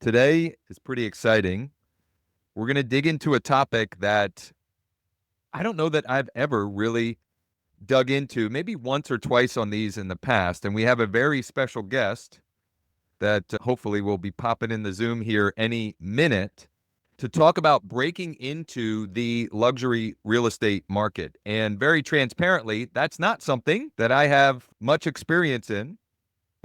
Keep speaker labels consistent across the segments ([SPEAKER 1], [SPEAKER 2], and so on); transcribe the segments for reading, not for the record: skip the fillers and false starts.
[SPEAKER 1] Today is pretty exciting. We're going to dig into a topic that I don't know that I've ever really dug into, maybe once or twice on these in the past. And we have a very special guest that hopefully will be popping in the Zoom here any minute to talk about breaking into the luxury real estate market. And very transparently, that's not something that I have much experience in,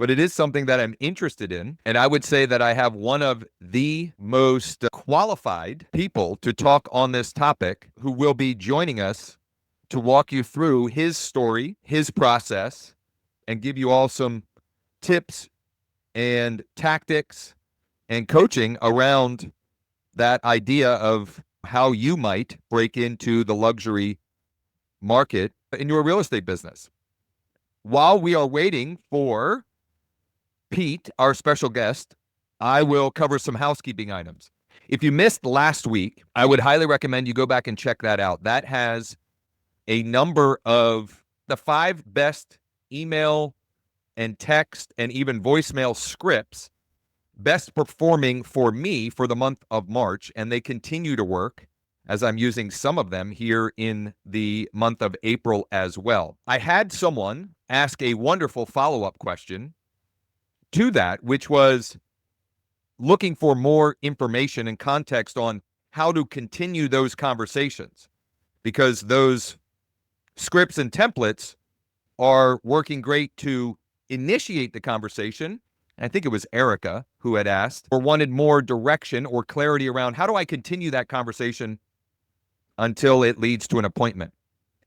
[SPEAKER 1] but it is something that I'm interested in. And I would say that I have one of the most qualified people to talk on this topic who will be joining us to walk you through his story, his process, and give you all some tips and tactics and coaching around that idea of how you might break into the luxury market in your real estate business. While we are waiting for Pete, our special guest, I will cover some housekeeping items. If you missed last week, I would highly recommend you go back and check that out. That has a number of the 5 best email and text and even voicemail scripts best performing for me for the month of March, and they continue to work as I'm using some of them here in the month of April as well. I had someone ask a wonderful follow-up question to that, which was looking for more information and context on how to continue those conversations, because those scripts and templates are working great to initiate the conversation. I think it was Erica who had asked or wanted more direction or clarity around how do I continue that conversation until it leads to an appointment.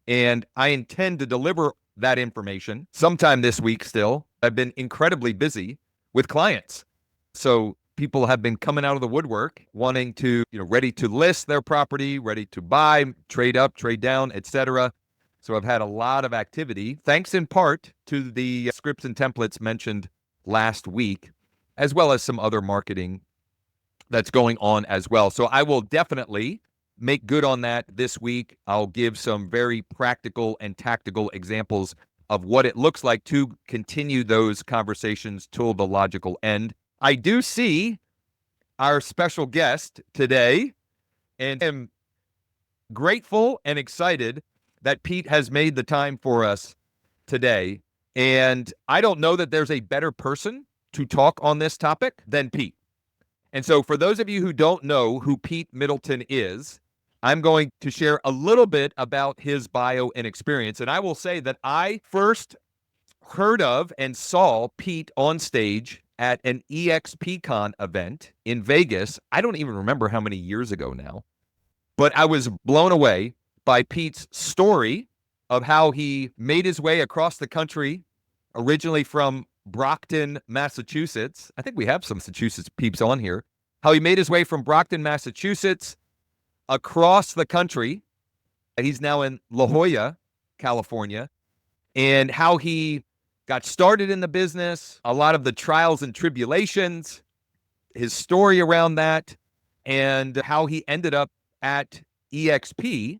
[SPEAKER 1] And I intend to deliver that information sometime this week still. I've been incredibly busy with clients. So people have been coming out of the woodwork wanting to, ready to list their property, ready to buy, trade up, trade down, etc. So I've had a lot of activity, thanks in part to the scripts and templates mentioned last week, as well as some other marketing that's going on as well. So I will definitely make good on that this week. I'll give some very practical and tactical examples of what it looks like to continue those conversations till the logical end. I do see our special guest today and am grateful and excited that Pete has made the time for us today. And I don't know that there's a better person to talk on this topic than Pete. And so for those of you who don't know who Pete Middleton is, I'm going to share a little bit about his bio and experience. And I will say that I first heard of and saw Pete on stage at an EXP Con event in Vegas. I don't even remember how many years ago now, but I was blown away by Pete's story of how he made his way across the country, originally from Brockton, Massachusetts. I think we have some Massachusetts peeps on here. How he made his way from Brockton, Massachusetts, across the country. He's now in La Jolla, California, and how he got started in the business, a lot of the trials and tribulations, his story around that, and how he ended up at EXP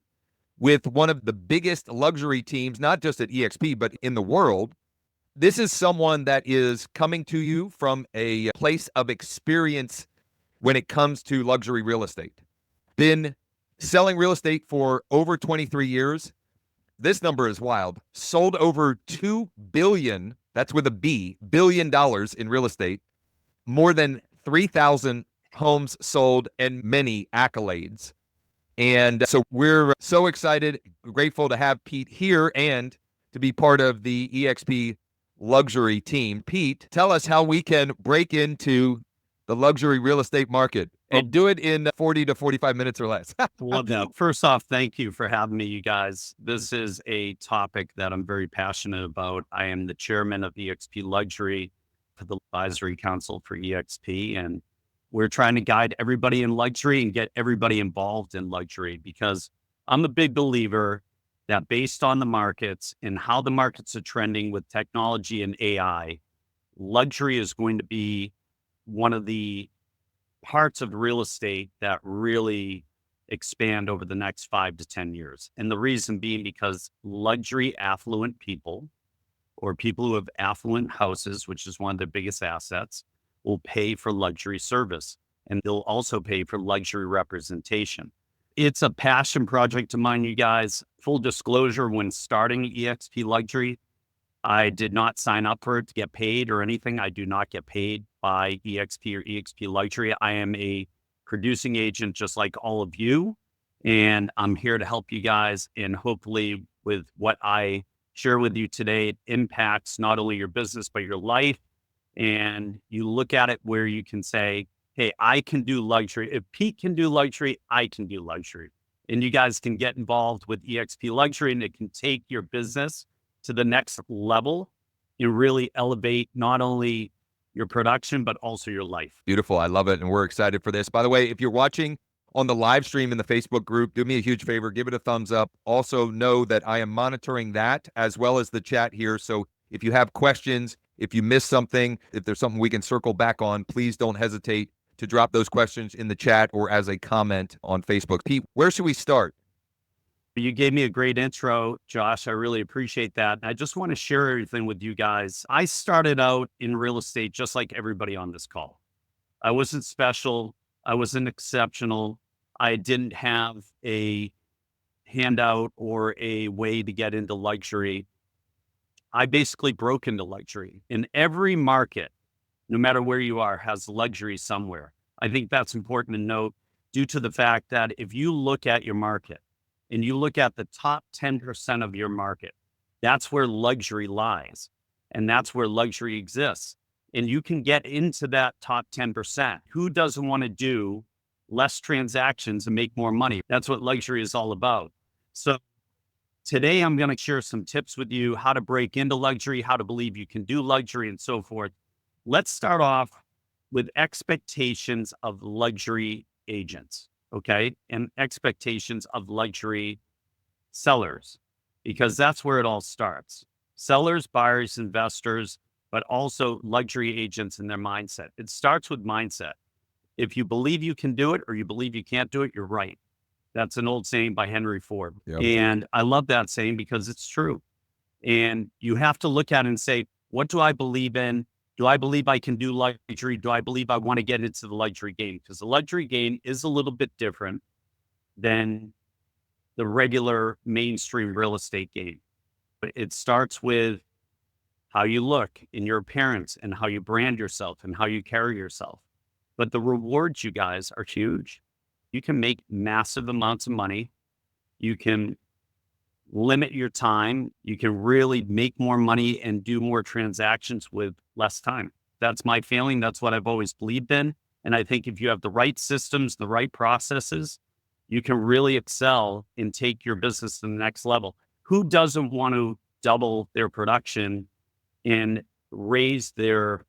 [SPEAKER 1] with one of the biggest luxury teams, not just at EXP, but in the world. This is someone that is coming to you from a place of experience when it comes to luxury real estate. Been selling real estate for over 23 years. This number is wild. Sold over $2 billion, that's with a B, billion dollars in real estate, more than 3,000 homes sold, and many accolades. And so we're so excited, grateful to have Pete here and to be part of the EXP luxury team. Pete, tell us how we can break into the luxury real estate market and do it in 40 to 45 minutes or less.
[SPEAKER 2] Love that. First off, thank you for having me, you guys. This is a topic that I'm very passionate about. I am the chairman of EXP Luxury for the Advisory Council for EXP, and we're trying to guide everybody in luxury and get everybody involved in luxury, because I'm a big believer that based on the markets and how the markets are trending with technology and AI, luxury is going to be one of the parts of real estate that really expand over the next 5 to 10 years. And the reason being because luxury affluent people, or people who have affluent houses, which is one of their biggest assets, will pay for luxury service, and they'll also pay for luxury representation. It's a passion project of mine, you guys. Full disclosure, when starting EXP Luxury, I did not sign up for it to get paid or anything. I do not get paid by EXP or EXP Luxury. I am a producing agent just like all of you. And I'm here to help you guys. And hopefully, with what I share with you today, it impacts not only your business, but your life. And you look at it where you can say, hey, I can do luxury. If Pete can do luxury, I can do luxury. And you guys can get involved with EXP Luxury, and it can take your business to the next level and really elevate not only your production, but also your life.
[SPEAKER 1] Beautiful. I love it. And we're excited for this. By the way, if you're watching on the live stream in the Facebook group, do me a huge favor, give it a thumbs up. Also know that I am monitoring that as well as the chat here. So if you have questions, if you missed something, if there's something we can circle back on, please don't hesitate to drop those questions in the chat or as a comment on Facebook. Pete, where should we start?
[SPEAKER 2] You gave me a great intro, Josh. I really appreciate that. I just want to share everything with you guys. I started out in real estate just like everybody on this call. I wasn't special. I wasn't exceptional. I didn't have a handout or a way to get into luxury. I basically broke into luxury. In every market, no matter where you are, has luxury somewhere. I think that's important to note due to the fact that if you look at your market and you look at the top 10% of your market, that's where luxury lies. And that's where luxury exists. And you can get into that top 10%. Who doesn't want to do less transactions and make more money? That's what luxury is all about. So today I'm going to share some tips with you, how to break into luxury, how to believe you can do luxury, and so forth. Let's start off with expectations of luxury agents, okay? And expectations of luxury sellers, because that's where it all starts. Sellers, buyers, investors, but also luxury agents and their mindset. It starts with mindset. If you believe you can do it or you believe you can't do it, you're right. That's an old saying by Henry Ford.
[SPEAKER 1] Yep.
[SPEAKER 2] And I love that saying because it's true. And you have to look at it and say, what do I believe in? Do I believe I can do luxury? Do I believe I want to get into the luxury game? Because the luxury game is a little bit different than the regular mainstream real estate game. But it starts with how you look in your appearance and how you brand yourself and how you carry yourself. But the rewards, you guys, are huge. You can make massive amounts of money. You can limit your time. You can really make more money and do more transactions with less time. That's my feeling. That's what I've always believed in. And I think if you have the right systems, the right processes, you can really excel and take your business to the next level. Who doesn't want to double their production and raise their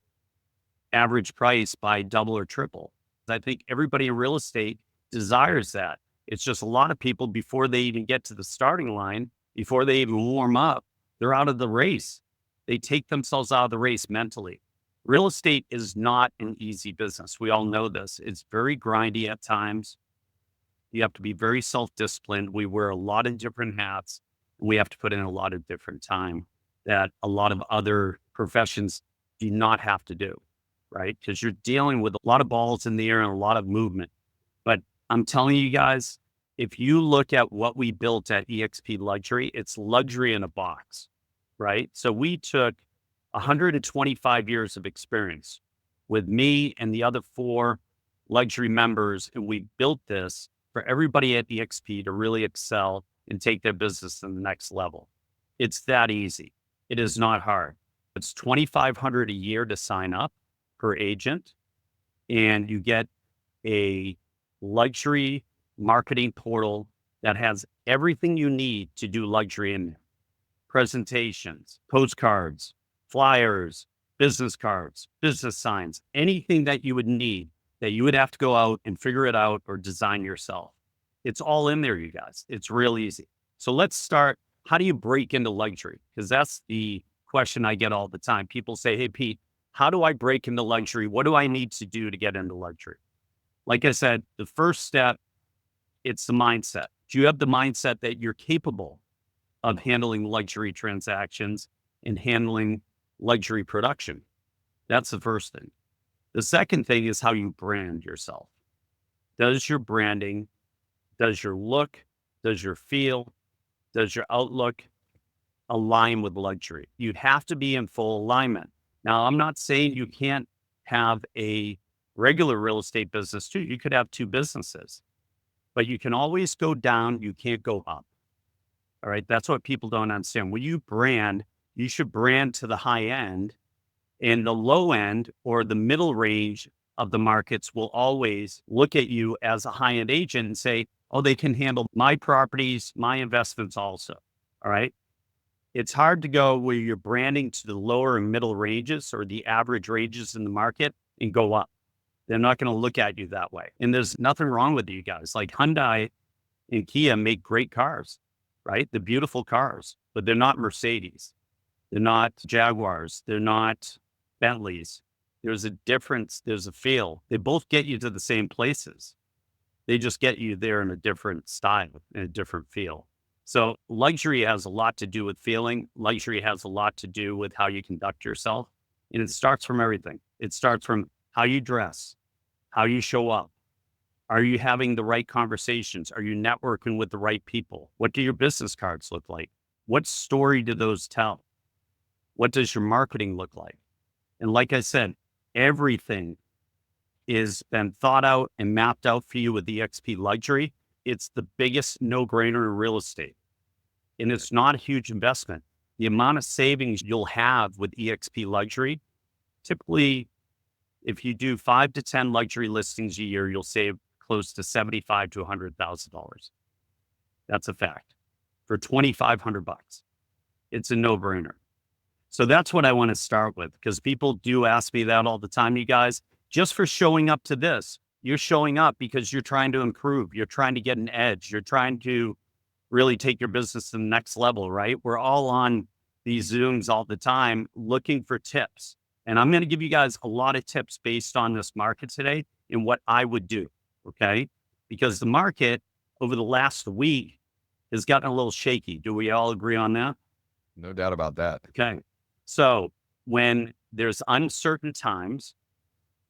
[SPEAKER 2] average price by double or triple? I think everybody in real estate desires that. It's just a lot of people, before they even get to the starting line, before they even warm up, they're out of the race. They take themselves out of the race mentally. Real estate is not an easy business. We all know this. It's very grindy at times. You have to be very self-disciplined. We wear a lot of different hats. And we have to put in a lot of different time that a lot of other professions do not have to do, right? Because you're dealing with a lot of balls in the air and a lot of movement. But I'm telling you guys, if you look at what we built at EXP Luxury, it's luxury in a box, right? So we took 125 years of experience with me and the other 4 luxury members, and we built this for everybody at EXP to really excel and take their business to the next level. It's that easy. It is not hard. It's $2,500 a year to sign up per agent, and you get a luxury marketing portal that has everything you need to do luxury in there. Presentations, postcards, flyers, business cards, business signs, anything that you would need that you would have to go out and figure it out or design yourself. It's all in there, you guys. It's real easy. So let's start. How do you break into luxury? Because that's the question I get all the time. People say, hey, Pete, how do I break into luxury? What do I need to do to get into luxury? Like I said, the first step, it's the mindset. Do you have the mindset that you're capable of handling luxury transactions and handling luxury production? That's the first thing. The second thing is how you brand yourself. Does your branding, does your look, does your feel, does your outlook align with luxury? You have to be in full alignment. Now, I'm not saying you can't have a regular real estate business too. You could have two businesses, but you can always go down. You can't go up. All right. That's what people don't understand. When you brand, you should brand to the high end, and the low end or the middle range of the markets will always look at you as a high end agent and say, oh, they can handle my properties, my investments also. All right. It's hard to go where you're branding to the lower and middle ranges or the average ranges in the market and go up. They're not going to look at you that way. And there's nothing wrong with you guys. Like Hyundai and Kia make great cars, right? They're beautiful cars, but they're not Mercedes. They're not Jaguars. They're not Bentleys. There's a difference. There's a feel. They both get you to the same places. They just get you there in a different style, in a different feel. So luxury has a lot to do with feeling. Luxury has a lot to do with how you conduct yourself. And it starts from everything. It starts from how you dress, how you show up. Are you having the right conversations? Are you networking with the right people? What do your business cards look like? What story do those tell? What does your marketing look like? And like I said, everything is been thought out and mapped out for you with EXP Luxury. It's the biggest no-brainer in real estate. And it's not a huge investment. The amount of savings you'll have with EXP Luxury, typically, if you do 5 to 10 luxury listings a year, you'll save close to $75,000 to $100,000. That's a fact. For $2,500, it's a no-brainer. So that's what I want to start with, because people do ask me that all the time, you guys. Just for showing up to this, you're showing up because you're trying to improve. You're trying to get an edge. You're trying to really take your business to the next level, right? We're all on these Zooms all the time looking for tips. And I'm going to give you guys a lot of tips based on this market today and what I would do, okay? Because the market over the last week has gotten a little shaky. Do we all agree on that?
[SPEAKER 1] No doubt about that.
[SPEAKER 2] Okay. So when there's uncertain times,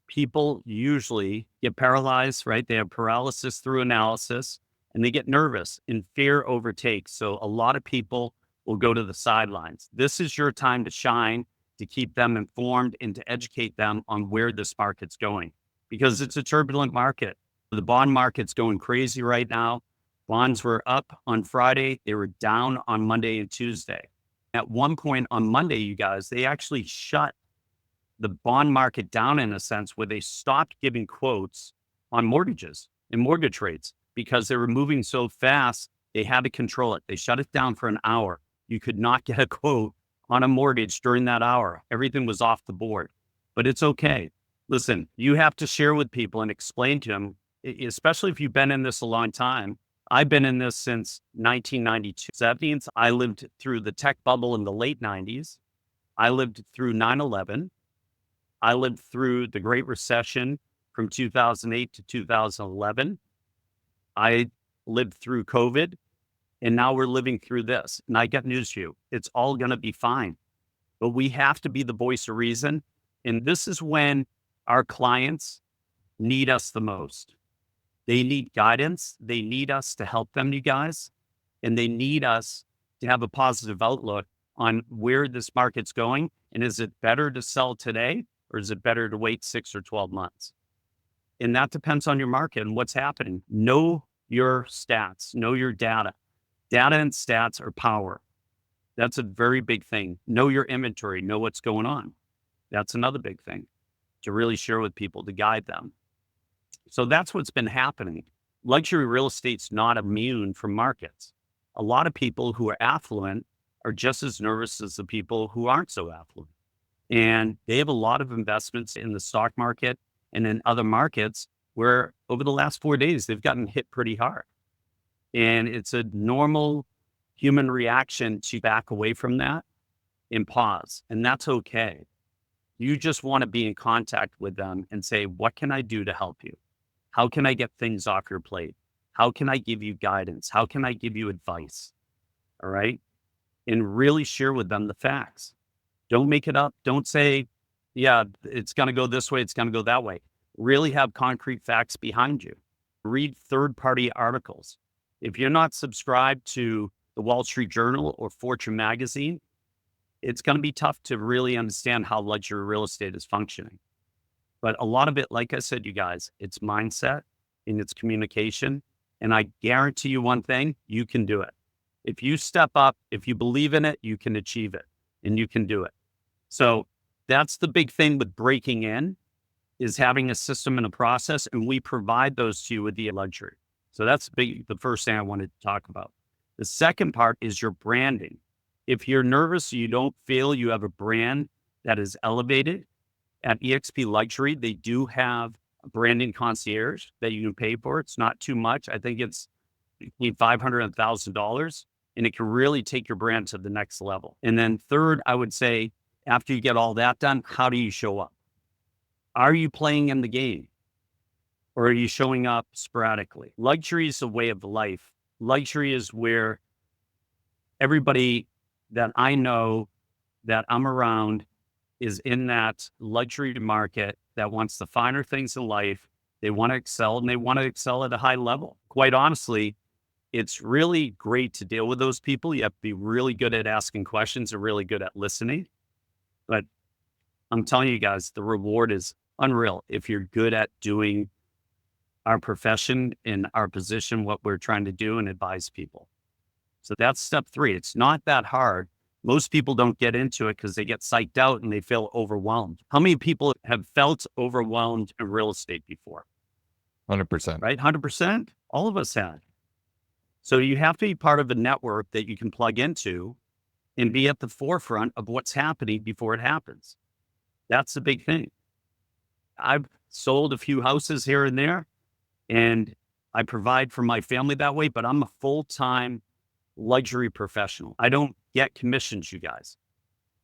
[SPEAKER 2] people usually get paralyzed, right? They have paralysis through analysis and they get nervous and fear overtakes. So a lot of people will go to the sidelines. This is your time to shine, to keep them informed and to educate them on where this market's going, because it's a turbulent market. The bond market's going crazy right now. Bonds were up on Friday. They were down on Monday and Tuesday. At one point on Monday, you guys, they actually shut the bond market down in a sense where they stopped giving quotes on mortgages and mortgage rates because they were moving so fast. They had to control it. They shut it down for an hour. You could not get a quote on a mortgage during that hour. Everything was off the board, but it's okay. Listen, you have to share with people and explain to them, especially if you've been in this a long time. I've been in this since 1992. So that means I lived through the tech bubble in the late 90s. I lived through 9/11. I lived through the Great Recession from 2008 to 2011. I lived through COVID, and now we're living through this. And I got news for you. It's all going to be fine. But we have to be the voice of reason. And this is when our clients need us the most. They need guidance. They need us to help them, you guys. And they need us to have a positive outlook on where this market's going. And is it better to sell today, or is it better to wait 6 or 12 months? And that depends on your market and what's happening. Know your stats, know your data. Data and stats are power. That's a very big thing. Know your inventory, know what's going on. That's another big thing to really share with people to guide them. So that's what's been happening. Luxury real estate's not immune from markets. A lot of people who are affluent are just as nervous as the people who aren't so affluent. And they have a lot of investments in the stock market and in other markets where over the last 4 days, they've gotten hit pretty hard. And it's a normal human reaction to back away from that and pause. And that's okay. You just want to be in contact with them and say, what can I do to help you? How can I get things off your plate? How can I give you guidance? How can I give you advice? All right. And really share with them the facts. Don't make it up. Don't say, Yeah, it's going to go this way. It's going to go that way. Really have concrete facts behind you. Read third party articles. If you're not subscribed to the Wall Street Journal or Fortune magazine, it's going to be tough to really understand how luxury real estate is functioning. But a lot of it, like I said, you guys, it's mindset and it's communication. And I guarantee you one thing, you can do it. If you step up, if you believe in it, you can achieve it and you can do it. So that's the big thing with breaking in, is having a system and a process. And we provide those to you with the luxury. So that's the first thing I wanted to talk about. The second part is your branding. If you're nervous, you don't feel you have a brand that is elevated, at EXP Luxury, they do have a branding concierge that you can pay for. It's not too much. I think it's between $500 and $1,000, and it can really take your brand to the next level. And then third, I would say, after you get all that done, how do you show up? Are you playing in the game, or are you showing up sporadically? Luxury is a way of life. Luxury is where everybody that I know, that I'm around, is in that luxury market that wants the finer things in life. They want to excel, and they want to excel at a high level. Quite honestly, it's really great to deal with those people. You have to be really good at asking questions and really good at listening. But I'm telling you guys, the reward is unreal if you're good at doing our profession in our position, what we're trying to do and advise people. So that's step 3. It's not that hard. Most people don't get into it because they get psyched out and they feel overwhelmed. How many people have felt overwhelmed in real estate before?
[SPEAKER 1] 100%.
[SPEAKER 2] Right? 100%. All of us had. So you have to be part of a network that you can plug into and be at the forefront of what's happening before it happens. That's the big thing. I've sold a few houses here and there, and I provide for my family that way, but I'm a full-time luxury professional. I don't get commissions, you guys.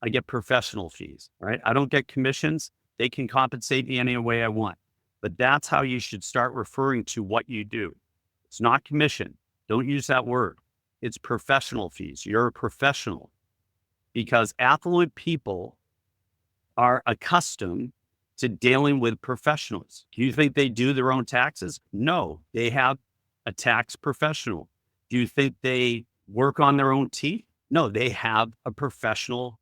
[SPEAKER 2] I get professional fees, right? I don't get commissions. They can compensate me any way I want. But that's how you should start referring to what you do. It's not commission. Don't use that word. It's professional fees. You're a professional, because affluent people are accustomed to dealing with professionals. Do you think they do their own taxes? No, they have a tax professional. Do you think they work on their own teeth? No, they have a professional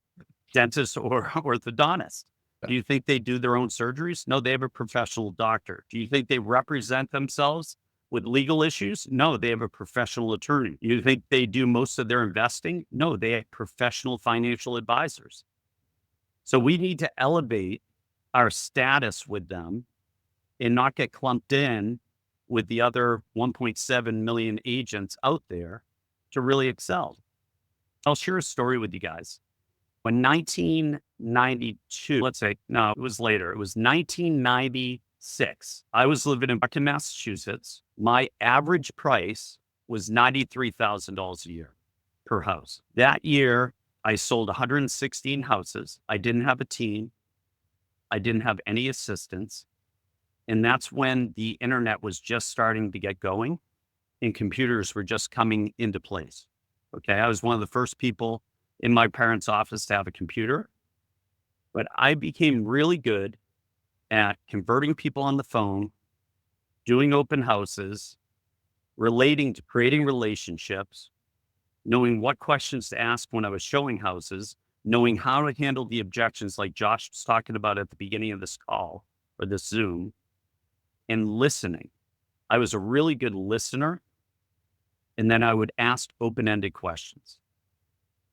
[SPEAKER 2] dentist or orthodontist. Do you think they do their own surgeries? No, they have a professional doctor. Do you think they represent themselves with legal issues? No, they have a professional attorney. Do you think they do most of their investing? No, they have professional financial advisors. So we need to elevate our status with them and not get clumped in with the other 1.7 million agents out there to really excel. I'll share a story with you guys. When 1992, let's say, no, it was later. It was 1996. I was living in Brockton, Massachusetts. My average price was $93,000 a year per house. That year, I sold 116 houses. I didn't have a team. I didn't have any assistants. And that's when the internet was just starting to get going and computers were just coming into place. Okay. I was one of the first people in my parents' office to have a computer, but I became really good at converting people on the phone, doing open houses, relating to creating relationships, knowing what questions to ask when I was showing houses, knowing how to handle the objections like Josh was talking about at the beginning of this call or this Zoom, and listening. I was a really good listener. And then I would ask open-ended questions.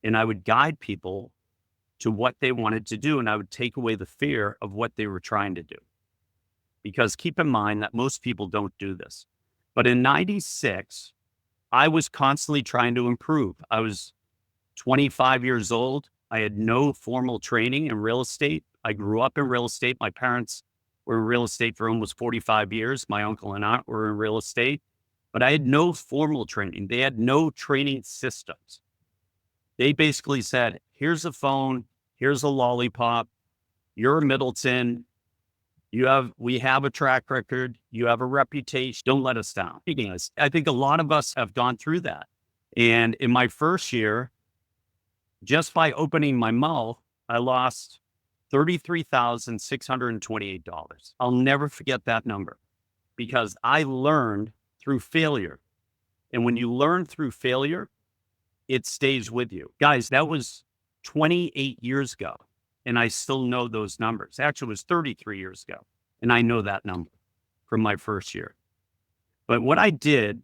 [SPEAKER 2] And I would guide people to what they wanted to do. And I would take away the fear of what they were trying to do. Because keep in mind that most people don't do this. But in 96, I was constantly trying to improve. I was 25 years old. I had no formal training in real estate. I grew up in real estate. My parents were in real estate for almost 45 years. My uncle and aunt were in real estate. But I had no formal training. They had no training systems. They basically said, here's a phone, here's a lollipop, you're a Middleton, we have a track record, you have a reputation, don't let us down. I think a lot of us have gone through that. And in my first year, just by opening my mouth, I lost $33,628. I'll never forget that number because I learned through failure. And when you learn through failure, it stays with you. Guys, that was 28 years ago. And I still know those numbers. Actually, it was 33 years ago. And I know that number from my first year. But what I did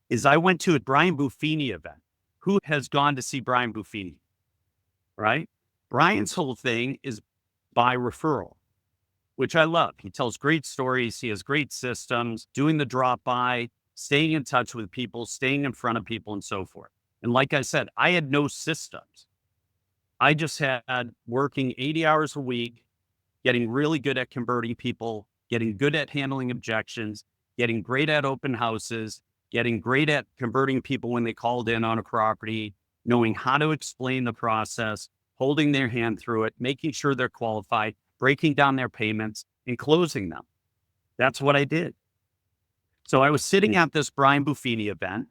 [SPEAKER 2] is I went to a Brian Buffini event. Who has gone to see Brian Buffini? Right? Brian's whole thing is by referral, which I love. He tells great stories. He has great systems, doing the drop by, staying in touch with people, staying in front of people, and so forth. And like I said, I had no systems. I just had working 80 hours a week, getting really good at converting people, getting good at handling objections, getting great at open houses, getting great at converting people when they called in on a property, knowing how to explain the process, holding their hand through it, making sure they're qualified, breaking down their payments, and closing them. That's what I did. So I was sitting at this Brian Buffini event.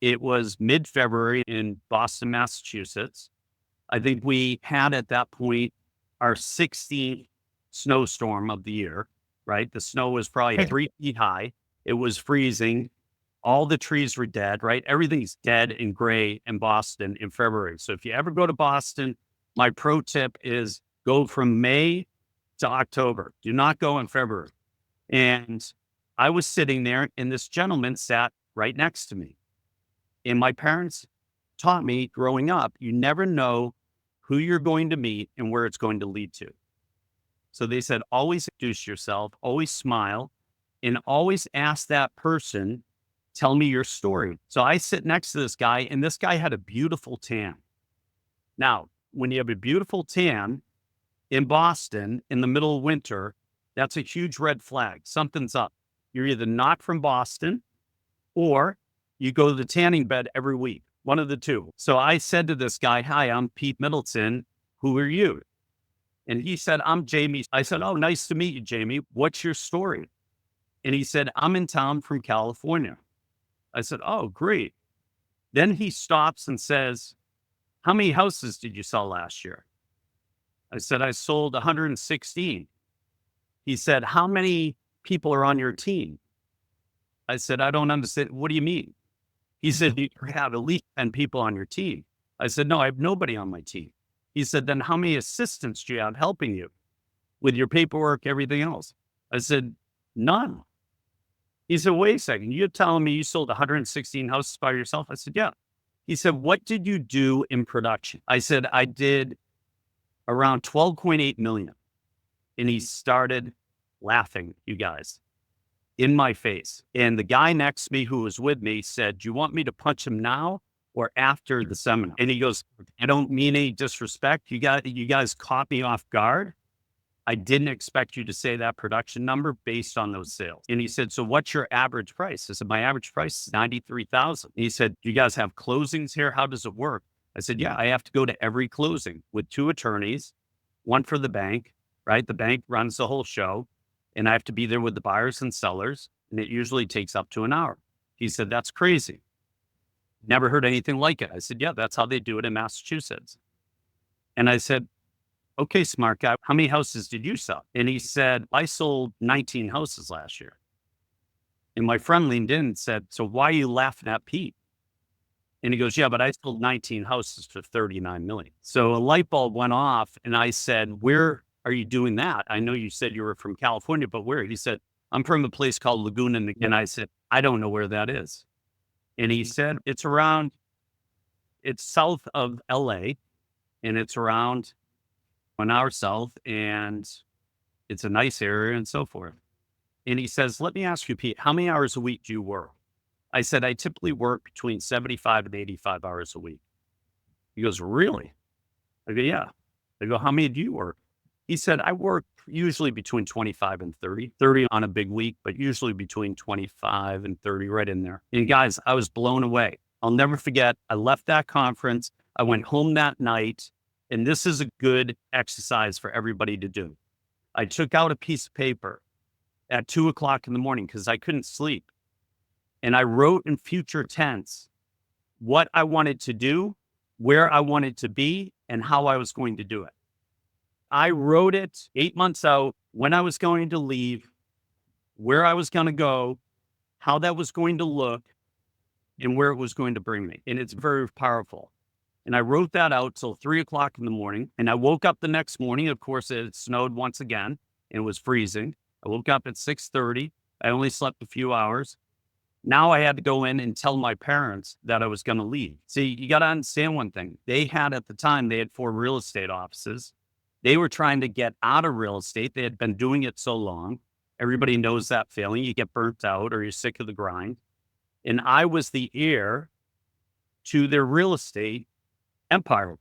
[SPEAKER 2] It was mid-February in Boston, Massachusetts. I think we had at that point our 16th snowstorm of the year, right? The snow was probably 3 feet high. It was freezing. All the trees were dead, right? Everything's dead and gray in Boston in February. So if you ever go to Boston, my pro tip is go from May to October. Do not go in February. And I was sitting there and this gentleman sat right next to me. And my parents taught me growing up, you never know who you're going to meet and where it's going to lead to. So they said, always introduce yourself, always smile, and always ask that person, tell me your story. So I sit next to this guy, and this guy had a beautiful tan. Now, when you have a beautiful tan in Boston in the middle of winter, that's a huge red flag. Something's up. You're either not from Boston or you go to the tanning bed every week, one of the two. So I said to this guy, hi, I'm Pete Middleton. Who are you? And he said, I'm Jamie. I said, oh, nice to meet you, Jamie. What's your story? And he said, I'm in town from California. I said, oh, great. Then he stops and says, how many houses did you sell last year? I said, I sold 116. He said, how many people are on your team? I said, I don't understand. What do you mean? He said, you have at least 10 people on your team. I said, no, I have nobody on my team. He said, then how many assistants do you have helping you with your paperwork, everything else? I said, none. He said, wait a second, you're telling me you sold 116 houses by yourself? I said, yeah. He said, what did you do in production? I said, I did around 12.8 million. And he started laughing, you guys, in my face. And the guy next to me who was with me said, do you want me to punch him now or after the seminar? And he goes, I don't mean any disrespect. You guys caught me off guard. I didn't expect you to say that production number based on those sales. And he said, so what's your average price? I said, my average price is 93,000. He said, do you guys have closings here? How does it work? I said, yeah, I have to go to every closing with 2 attorneys, one for the bank, right? The bank runs the whole show. And I have to be there with the buyers and sellers. And it usually takes up to an hour. He said, that's crazy. Never heard anything like it. I said, yeah, that's how they do it in Massachusetts. And I said, okay, smart guy, how many houses did you sell? And he said, I sold 19 houses last year. And my friend leaned in and said, so why are you laughing at Pete? And he goes, yeah, but I sold 19 houses for 39 million. So a light bulb went off and I said, where are you doing that? I know you said you were from California, but where? He said, I'm from a place called Laguna. And I said, I don't know where that is. And he said, it's south of LA and it's around an hour south and it's a nice area and so forth. And he says, let me ask you, Pete, how many hours a week do you work? I said, I typically work between 75 and 85 hours a week. He goes, really? I go, yeah. I go, how many do you work? He said, I work usually between 25 and 30, 30 on a big week, but usually between 25 and 30 right in there. And guys, I was blown away. I'll never forget. I left that conference. I went home that night, and this is a good exercise for everybody to do. I took out a piece of paper at 2:00 in the morning because I couldn't sleep. And I wrote in future tense what I wanted to do, where I wanted to be, and how I was going to do it. I wrote it 8 months out, when I was going to leave, where I was going to go, how that was going to look, and where it was going to bring me. And it's very powerful. And I wrote that out till 3 o'clock in the morning. And I woke up the next morning. Of course, it snowed once again and it was freezing. I woke up at 6:30. I only slept a few hours. Now I had to go in and tell my parents that I was going to leave. See, you got to understand one thing. They had, at the time, they had 4 real estate offices. They were trying to get out of real estate. They had been doing it so long. Everybody knows that feeling. You get burnt out or you're sick of the grind. And I was the heir to their real estate empire,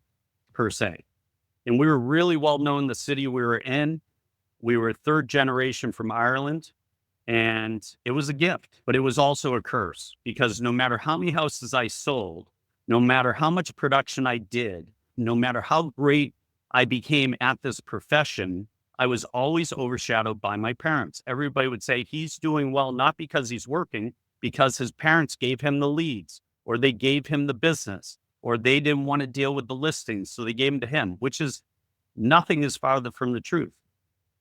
[SPEAKER 2] per se. And we were really well known in the city we were in. We were third generation from Ireland. And it was a gift, but it was also a curse, because no matter how many houses I sold, no matter how much production I did, no matter how great I became at this profession, I was always overshadowed by my parents. Everybody would say he's doing well, not because he's working, because his parents gave him the leads, or they gave him the business, or they didn't want to deal with the listings, so they gave them to him, which is nothing is farther from the truth.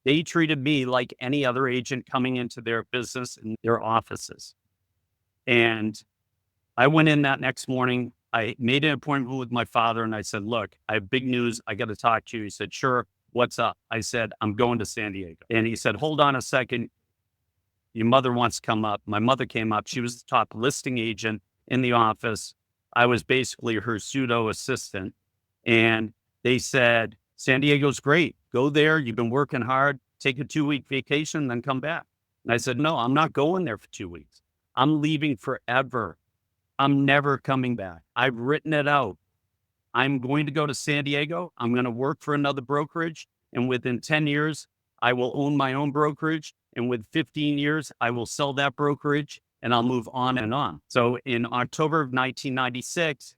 [SPEAKER 2] They treated me like any other agent coming into their business and their offices. And I went in that next morning. I made an appointment with my father and I said, look, I have big news. I got to talk to you. He said, sure. What's up? I said, I'm going to San Diego. And he said, hold on a second. Your mother wants to come up. My mother came up. She was the top listing agent in the office. I was basically her pseudo assistant. And they said, San Diego's great. Go there. You've been working hard. Take a 2-week vacation, then come back. And I said, no, I'm not going there for 2 weeks. I'm leaving forever. I'm never coming back. I've written it out. I'm going to go to San Diego. I'm going to work for another brokerage. And within 10 years, I will own my own brokerage. And with 15 years, I will sell that brokerage and I'll move on and on. So in October of 1996,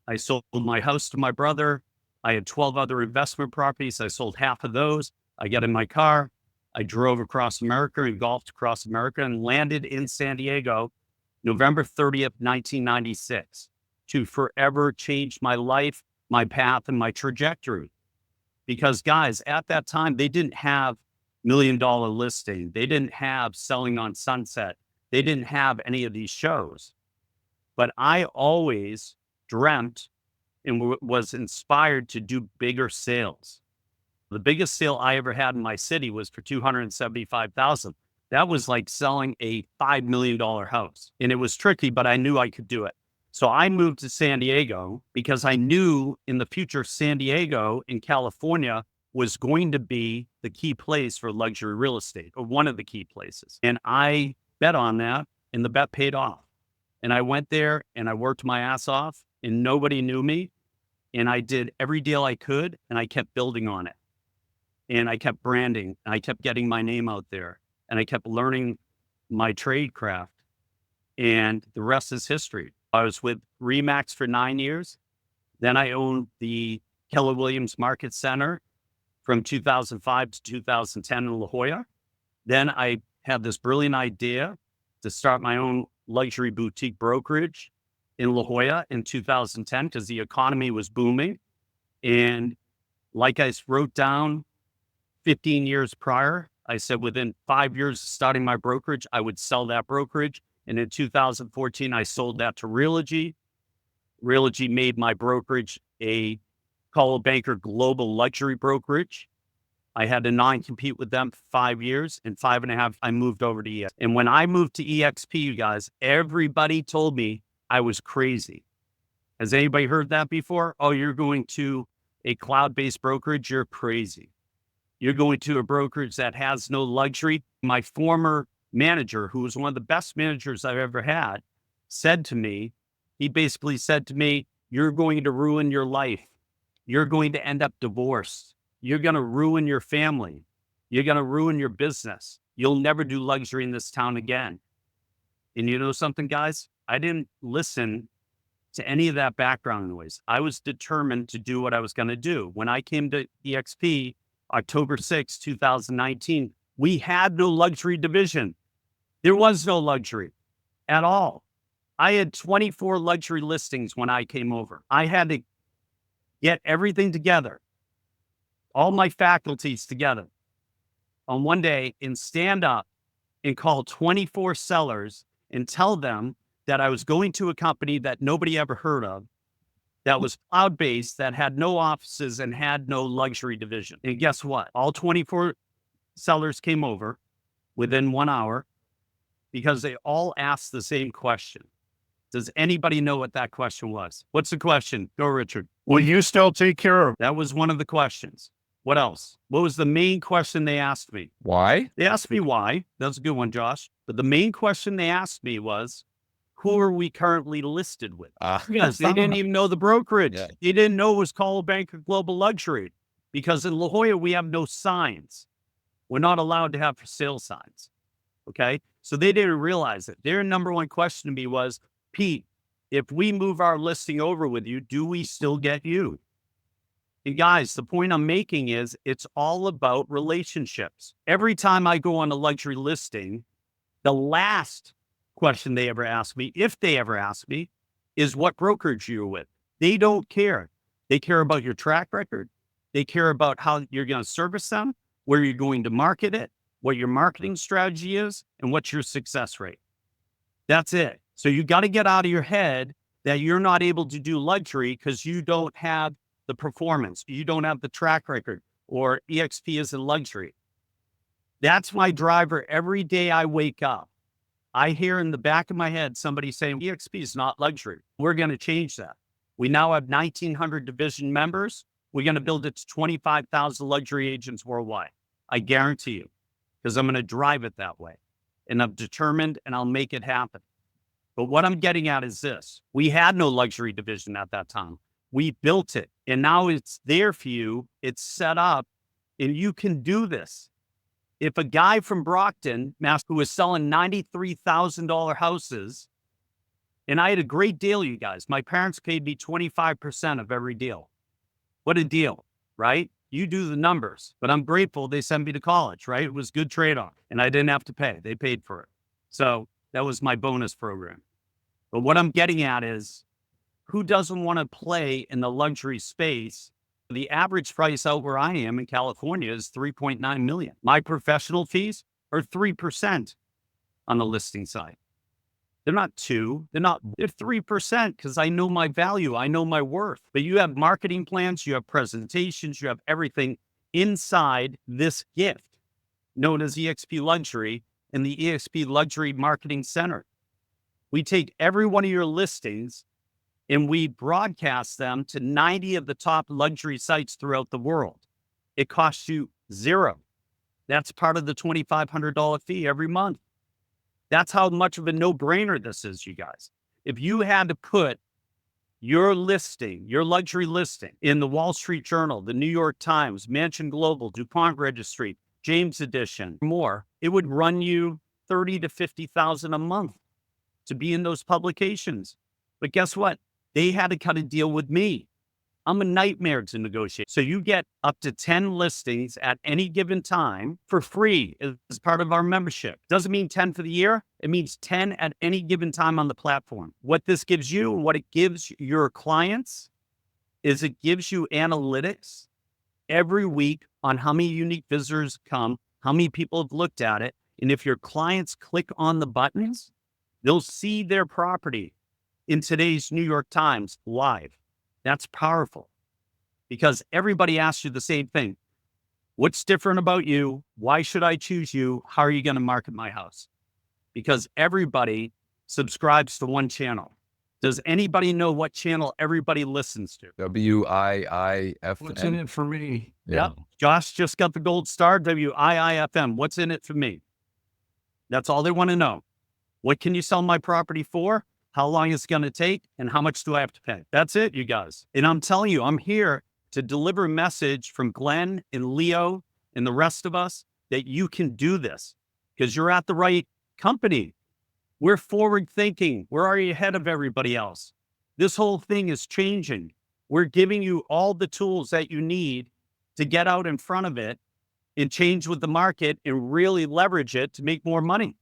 [SPEAKER 2] I sold my house to my brother. I had 12 other investment properties. I sold half of those. I got in my car. I drove across America and golfed across America and landed in San Diego, November 30th, 1996, to forever change my life, my path, and my trajectory. Because guys, at that time, they didn't have $1 million listing. They didn't have Selling on Sunset. They didn't have any of these shows. But I always dreamt and was inspired to do bigger sales. The biggest sale I ever had in my city was for $275,000. That was like selling a $5 million house. And it was tricky, but I knew I could do it. So I moved to San Diego because I knew in the future, San Diego in California was going to be the key place for luxury real estate, or one of the key places. And I bet on that, and the bet paid off. And I went there and I worked my ass off, and nobody knew me. And I did every deal I could, and I kept building on it. And I kept branding, and I kept getting my name out there, and I kept learning my trade craft. And the rest is history. I was with Remax for 9 years. Then I owned the Keller Williams Market Center from 2005 to 2010 in La Jolla. Then I had this brilliant idea to start my own luxury boutique brokerage in La Jolla in 2010 because the economy was booming. And like I wrote down 15 years prior, I said within 5 years of starting my brokerage, I would sell that brokerage. And in 2014, I sold that to Realogy. Realogy made my brokerage a Coldwell Banker global luxury brokerage. I had to non-compete with them for 5 years, and 5.5, I moved over to EXP. And when I moved to EXP, you guys, everybody told me I was crazy. Has anybody heard that before? Oh, you're going to a cloud-based brokerage? You're crazy. You're going to a brokerage that has no luxury. My former manager, who was one of the best managers I've ever had, said to me, he basically said to me, you're going to ruin your life. You're going to end up divorced. You're going to ruin your family. You're going to ruin your business. You'll never do luxury in this town again. And you know something, guys? I didn't listen to any of that background noise. I was determined to do what I was going to do. When I came to EXP, October 6, 2019, we had no luxury division. There was no luxury at all. I had 24 luxury listings when I came over. I had to get everything together. all my faculties together on one day and stand up and call 24 sellers and tell them that I was going to a company that nobody ever heard of, that was cloud-based, that had no offices and had no luxury division. And guess what? All 24 sellers came over within 1 hour because they all asked the same question. Does anybody know what that question was? What's the question? Go, Richard.
[SPEAKER 3] Will you still take care of?
[SPEAKER 2] That was one of the questions. What else? What was the main question they asked me?
[SPEAKER 1] Why?
[SPEAKER 2] They asked me why. That's a good one, Josh. But the main question they asked me was, who are we currently listed with? Because they didn't even know the brokerage.
[SPEAKER 1] Yeah.
[SPEAKER 2] They didn't know it was called Bank of Global Luxury. Because in La Jolla, we have no signs. We're not allowed to have for sale signs. Okay. So they didn't realize it. Their number one question to me was, Pete, if we move our listing over with you, do we still get you? And guys, the point I'm making is it's all about relationships. Every time I go on a luxury listing, the last question they ever ask me, if they ever ask me, is what brokerage you're with. They don't care. They care about your track record. They care about how you're going to service them, where you're going to market it, what your marketing strategy is, and what's your success rate. That's it. So you got to get out of your head that you're not able to do luxury because you don't have the performance, you don't have the track record, or EXP isn't luxury. That's my driver every day I wake up. I hear in the back of my head somebody saying EXP is not luxury. We're going to change that. We now have 1,900 division members. We're going to build it to 25,000 luxury agents worldwide. I guarantee you, because I'm going to drive it that way. And I'm determined and I'll make it happen. But what I'm getting at is this. We had no luxury division at that time. We built it and now it's there for you. It's set up and you can do this. If a guy from Brockton, Mass, who was selling $93,000 houses, and I had a great deal, you guys. My parents paid me 25% of every deal. What a deal, right? You do the numbers, but I'm grateful they sent me to college, right? It was good trade-off and I didn't have to pay. They paid for it. So that was my bonus program. But what I'm getting at is who doesn't want to play in the luxury space? The average price out where I am in California is $3.9 million. My professional fees are 3% on the listing side. They're not 2, they're 3% because I know my value, I know my worth. But you have marketing plans, you have presentations, you have everything inside this gift known as EXP Luxury and the EXP Luxury Marketing Center. We take every one of your listings and we broadcast them to 90 of the top luxury sites throughout the world. It costs you $0. That's part of the $2,500 fee every month. That's how much of a no-brainer this is, you guys. If you had to put your listing, your luxury listing in the Wall Street Journal, the New York Times, Mansion Global, DuPont Registry, James Edition, more, it would run you $30,000 to $50,000 a month to be in those publications. But guess what? They had to cut a deal with me. I'm a nightmare to negotiate. So you get up to 10 listings at any given time for free as part of our membership. Doesn't mean 10 for the year. It means 10 at any given time on the platform. What this gives you and what it gives your clients is it gives you analytics every week on how many unique visitors come, how many people have looked at it. And if your clients click on the buttons, they'll see their property in today's New York Times live. That's powerful because everybody asks you the same thing. What's different about you? Why should I choose you? How are you going to market my house? Because everybody subscribes to one channel. Does anybody know what channel everybody listens to?
[SPEAKER 1] WIIFM.
[SPEAKER 3] What's in it for me?
[SPEAKER 2] Yep. Josh just got the gold star, WIIFM. What's in it for me? That's all they want to know. What can you sell my property for? How long is it going to take? And how much do I have to pay? That's it, you guys. And I'm telling you, I'm here to deliver a message from Glenn and Leo and the rest of us that you can do this because you're at the right company. We're forward thinking. We're already ahead of everybody else. This whole thing is changing. We're giving you all the tools that you need to get out in front of it and change with the market and really leverage it to make more money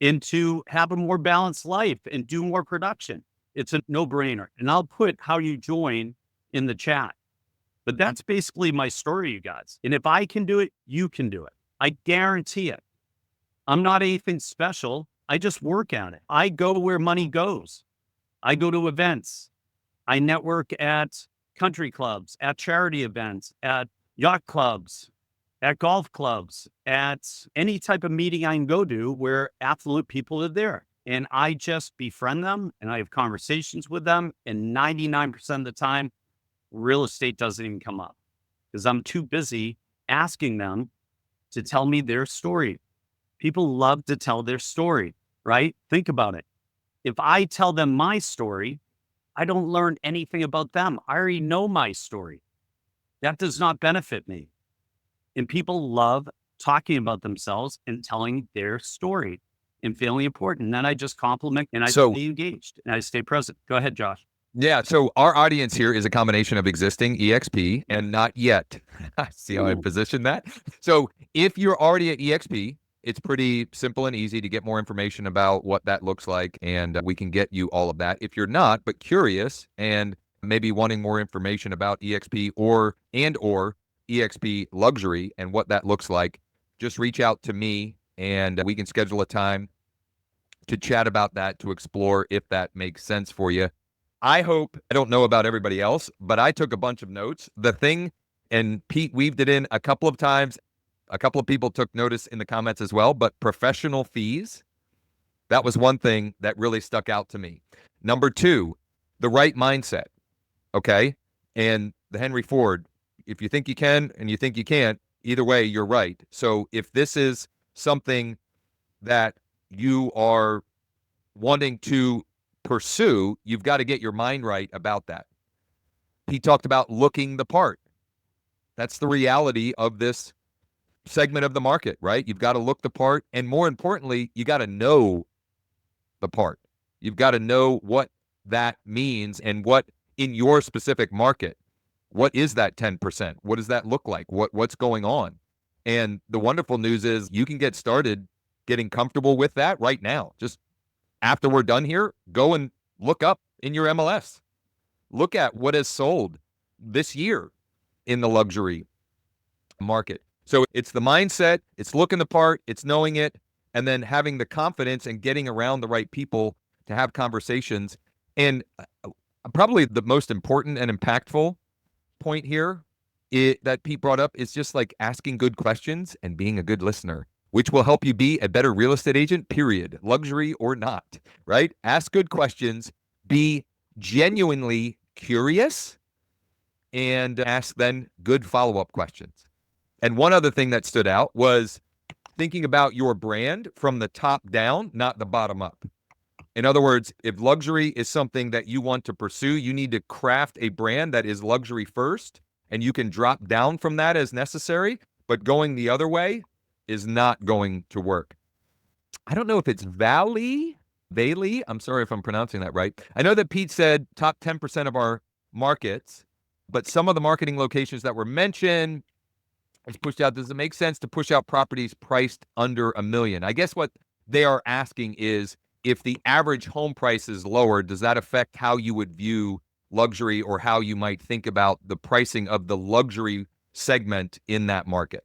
[SPEAKER 2] and to have a more balanced life and do more production. It's a no-brainer. And I'll put how you join in the chat. But that's basically my story, you guys. And if I can do it, you can do it. I guarantee it. I'm not anything special. I just work at it. I go where money goes. I go to events. I network at country clubs, at charity events, at yacht clubs, at golf clubs, at any type of meeting I can go to where affluent people are there. And I just befriend them and I have conversations with them. And 99% of the time, real estate doesn't even come up because I'm too busy asking them to tell me their story. People love to tell their story, right? Think about it. If I tell them my story, I don't learn anything about them. I already know my story. That does not benefit me. And people love talking about themselves and telling their story and feeling important. And then I just compliment and I stay engaged and I stay present. Go ahead, Josh.
[SPEAKER 1] Yeah. So our audience here is a combination of existing EXP and not yet. See how I positioned that? So if you're already at EXP, it's pretty simple and easy to get more information about what that looks like. And we can get you all of that. If you're not, but curious and maybe wanting more information about EXP or EXP luxury and what that looks like, just reach out to me and we can schedule a time to chat about that, to explore if that makes sense for you. I hope, I don't know about everybody else, but I took a bunch of notes. The thing, and Pete weaved it in a couple of times. A couple of people took notice in the comments as well, but professional fees, that was one thing that really stuck out to me. Number two, the right mindset. Okay. And the Henry Ford, if you think you can and you think you can't, either way, you're right. So if this is something that you are wanting to pursue, you've got to get your mind right about that. He talked about looking the part. That's the reality of this segment of the market, right? You've got to look the part. And more importantly, you got to know the part. You've got to know what that means and what in your specific market, what is that 10%? What does that look like? What's going on? And the wonderful news is you can get started getting comfortable with that right now. Just after we're done here, go and look up in your MLS. Look at what has sold this year in the luxury market. So it's the mindset, it's looking the part, it's knowing it, and then having the confidence and getting around the right people to have conversations. And probably the most important and impactful point here that Pete brought up is just like asking good questions and being a good listener, which will help you be a better real estate agent, period, luxury or not, right? Ask good questions, be genuinely curious, and ask then good follow-up questions. And one other thing that stood out was thinking about your brand from the top down, not the bottom up. In other words, if luxury is something that you want to pursue, you need to craft a brand that is luxury first, and you can drop down from that as necessary, but going the other way is not going to work. I don't know if it's Bailey. I'm sorry if I'm pronouncing that right. I know that Pete said top 10% of our markets, but some of the marketing locations that were mentioned is pushed out. Does it make sense to push out properties priced under $1 million? I guess what they are asking is if the average home price is lower, does that affect how you would view luxury or how you might think about the pricing of the luxury segment in that market?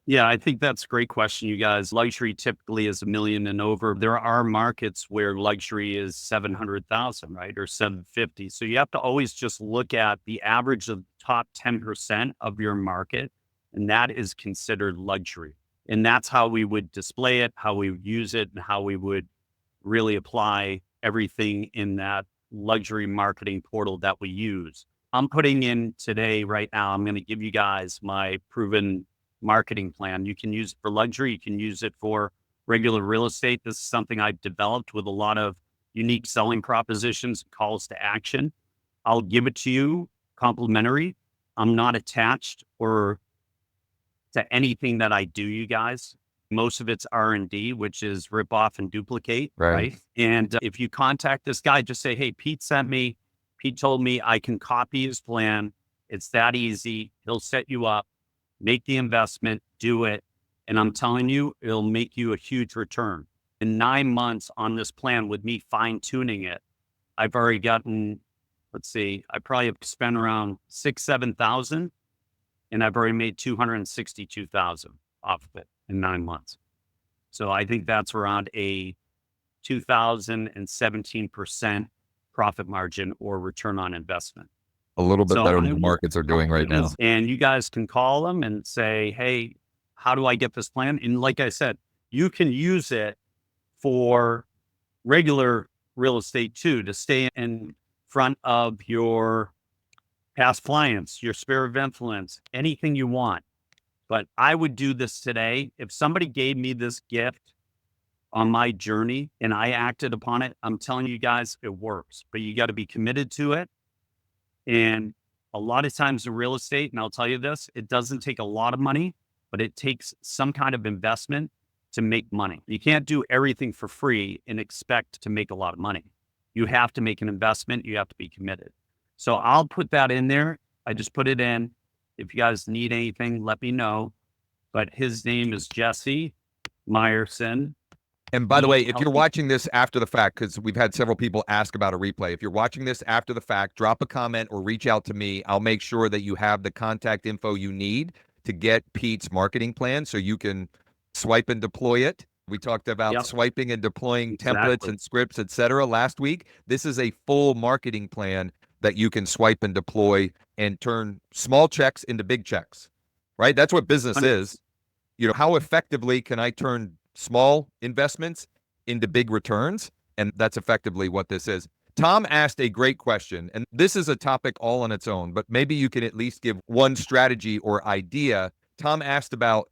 [SPEAKER 2] Yeah, I think that's a great question, you guys. Luxury typically is $1 million and over. There are markets where luxury is 700,000, right? Or 750. So you have to always just look at the average of top 10% of your market, and that is considered luxury. And that's how we would display it, how we would use it, and how we would really apply everything in that luxury marketing portal that we use. I'm putting in today, right now, I'm going to give you guys my proven marketing plan. You can use it for luxury. You can use it for regular real estate. This is something I've developed with a lot of unique selling propositions, calls to action. I'll give it to you complimentary. I'm not attached or to anything that I do, you guys. Most of it's R&D, which is rip off and duplicate, right? And if you contact this guy, just say, hey, Pete sent me. Pete told me I can copy his plan. It's that easy. He'll set you up. Make the investment, do it. And I'm telling you, it'll make you a huge return. In 9 months on this plan with me fine tuning it, I've already gotten let's see, I probably have spent around 7,000 and I've already made 262,000 off of it in 9 months. So I think that's around a 2017% profit margin or return on investment.
[SPEAKER 1] A little bit
[SPEAKER 2] So
[SPEAKER 1] better
[SPEAKER 2] I
[SPEAKER 1] than the
[SPEAKER 2] will
[SPEAKER 1] markets are doing right now.
[SPEAKER 2] And you guys can call them and say, hey, how do I get this plan? And like I said, you can use it for regular real estate too, to stay in front of your past clients, your sphere of influence, anything you want. But I would do this today. If somebody gave me this gift on my journey and I acted upon it, I'm telling you guys, it works, but you got to be committed to it. And a lot of times in real estate, and I'll tell you this, it doesn't take a lot of money, but it takes some kind of investment to make money. You can't do everything for free and expect to make a lot of money. You have to make an investment. You have to be committed. So I'll put that in there. I just put it in. If you guys need anything, let me know. But his name is Jesse Meyerson.
[SPEAKER 1] And by the way, if you're watching this after the fact, because we've had several people ask about a replay, if you're watching this after the fact, drop a comment or reach out to me. I'll make sure that you have the contact info you need to get Pete's marketing plan so you can swipe and deploy it. We talked about swiping and deploying templates and scripts, etc. last week. This is a full marketing plan that you can swipe and deploy and turn small checks into big checks, right? That's what business is. You know, how effectively can I turn small investments into big returns? And that's effectively what this is. Tom asked a great question, and this is a topic all on its own, but maybe you can at least give one strategy or idea. Tom asked about